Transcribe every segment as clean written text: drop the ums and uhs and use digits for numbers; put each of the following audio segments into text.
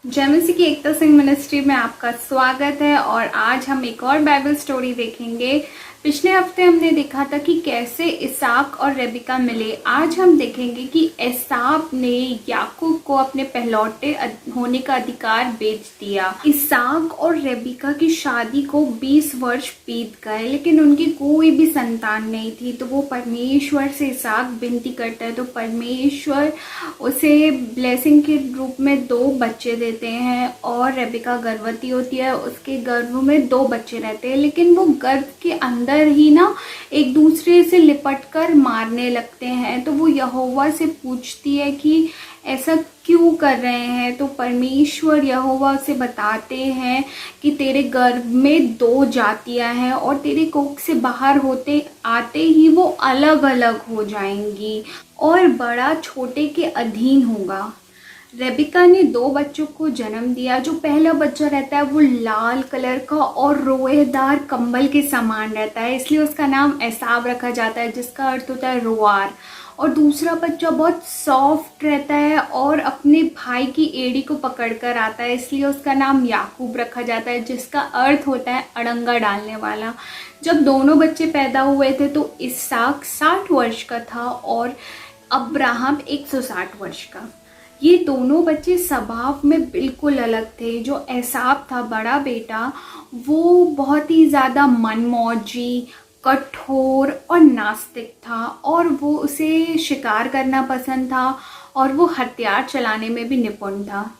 जय मसीह की एकता सिंह मिनिस्ट्री में आपका स्वागत है। और आज हम एक और बाइबल स्टोरी देखेंगे। पिछले हफ्ते हमने देखा था कि कैसे इसहाक और रेबिका मिले। आज हम देखेंगे कि एसाव ने याकूब को अपने पहलौटे होने का अधिकार बेच दिया। इसहाक और रेबिका की शादी को 20 वर्ष बीत गए, लेकिन उनकी कोई भी संतान नहीं थी। तो वो परमेश्वर से इसहाक विनती करता है, तो परमेश्वर उसे ब्लेसिंग के रूप में 2 बच्चे देते हैं। और रेबिका गर्भवती होती है, उसके गर्भ में 2 बच्चे रहते हैं, लेकिन वो गर्भ के अंदर ही ना एक दूसरे से लिपट कर मारने लगते हैं। तो वो यहोवा से पूछती है कि ऐसा क्यों कर रहे हैं। तो परमेश्वर यहोवा से बताते हैं कि तेरे गर्भ में 2 जातियां हैं और तेरे कोख से बाहर होते आते ही वो अलग अलग हो जाएंगी और बड़ा छोटे के अधीन होगा। रेबिका ने 2 बच्चों को जन्म दिया। जो पहला बच्चा रहता है वो लाल कलर का और रोएदार कंबल के समान रहता है, इसलिए उसका नाम एसाव रखा जाता है, जिसका अर्थ होता है रोआर। और दूसरा बच्चा बहुत सॉफ्ट रहता है और अपने भाई की एड़ी को पकड़कर आता है, इसलिए उसका नाम याकूब रखा जाता है, जिसका अर्थ होता है अड़ंगा डालने वाला। जब दोनों बच्चे पैदा हुए थे तो इसहाक 60 वर्ष का था और अब्राहम 160 वर्ष का। ये दोनों बच्चे स्वभाव में बिल्कुल अलग थे। जो एसाव था बड़ा बेटा, वो बहुत ही ज़्यादा मनमौजी, कठोर और नास्तिक था और वो उसे शिकार करना पसंद था और वो हथियार चलाने में भी निपुण था।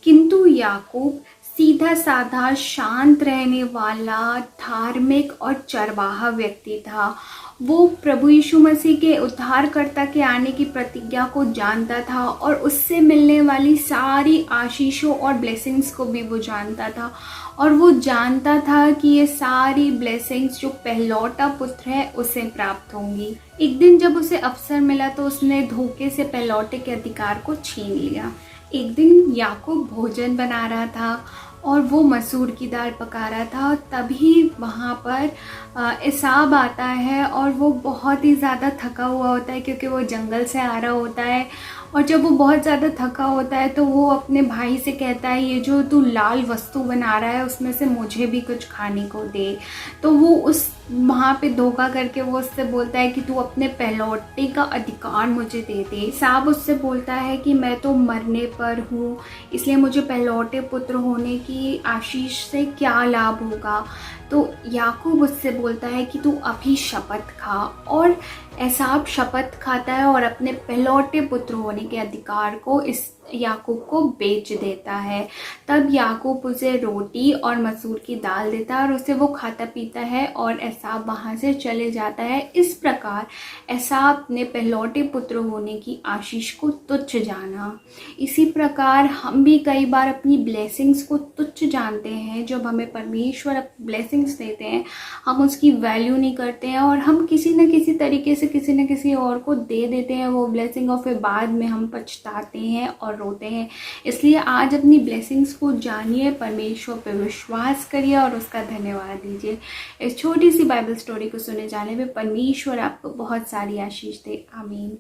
किंतु याकूब सीधा साधा, शांत रहने वाला, धार्मिक और चरवाहा व्यक्ति था। वो प्रभु यीशु मसीह के उद्धारकर्ता के आने की प्रतिज्ञा को जानता था और उससे मिलने वाली सारी आशीषों और ब्लेसिंग्स को भी वो जानता था। और वो जानता था कि ये सारी ब्लेसिंग्स जो पहलौटा पुत्र है उसे प्राप्त होंगी। एक दिन जब उसे अवसर मिला तो उसने धोखे से पहलौटे के अधिकार को छीन लिया। एक दिन याकूब भोजन बना रहा था और वो मसूर की दाल पका रहा था। तभी वहाँ पर एसाव आता है और वो बहुत ही ज़्यादा थका हुआ होता है, क्योंकि वो जंगल से आ रहा होता है। और जब वो बहुत ज़्यादा थका होता है तो वो अपने भाई से कहता है, ये जो तू लाल वस्तु बना रहा है उसमें से मुझे भी कुछ खाने को दे। तो वो उस वहाँ पे धोखा करके वो उससे बोलता है कि तू अपने पहलौटे का अधिकार मुझे दे दे। एसाव उससे बोलता है कि मैं तो मरने पर हूँ, इसलिए मुझे पहलौटे पुत्र होने की आशीष से क्या लाभ होगा। तो याकूब उससे बोलता है कि तू अभी शपथ खा। और एसाव शपथ खाता है और अपने पहलौटे पुत्र होने के अधिकार को इस याकूब को बेच देता है। तब याकूब उसे रोटी और मसूर की दाल देता है और उसे वो खाता पीता है और एसाव वहाँ से चले जाता है। इस प्रकार एसाव ने पहलौटे पुत्र होने की आशीष को तुच्छ जाना। इसी प्रकार हम भी कई बार अपनी ब्लेसिंग्स को तुच्छ जानते हैं। जब हमें परमेश्वर ब्लेसिंग्स देते हैं हम उसकी वैल्यू नहीं करते हैं और हम किसी न किसी तरीके से किसी न किसी और को दे देते हैं वो ब्लेसिंग, और फिर बाद में हम पछताते हैं और रोते हैं। इसलिए आज अपनी ब्लेसिंग्स को जानिए, परमेश्वर पर विश्वास करिए और उसका धन्यवाद दीजिए। इस छोटी सी बाइबल स्टोरी को सुने जाने में परमेश्वर आपको बहुत सारी आशीष दे। आमीन।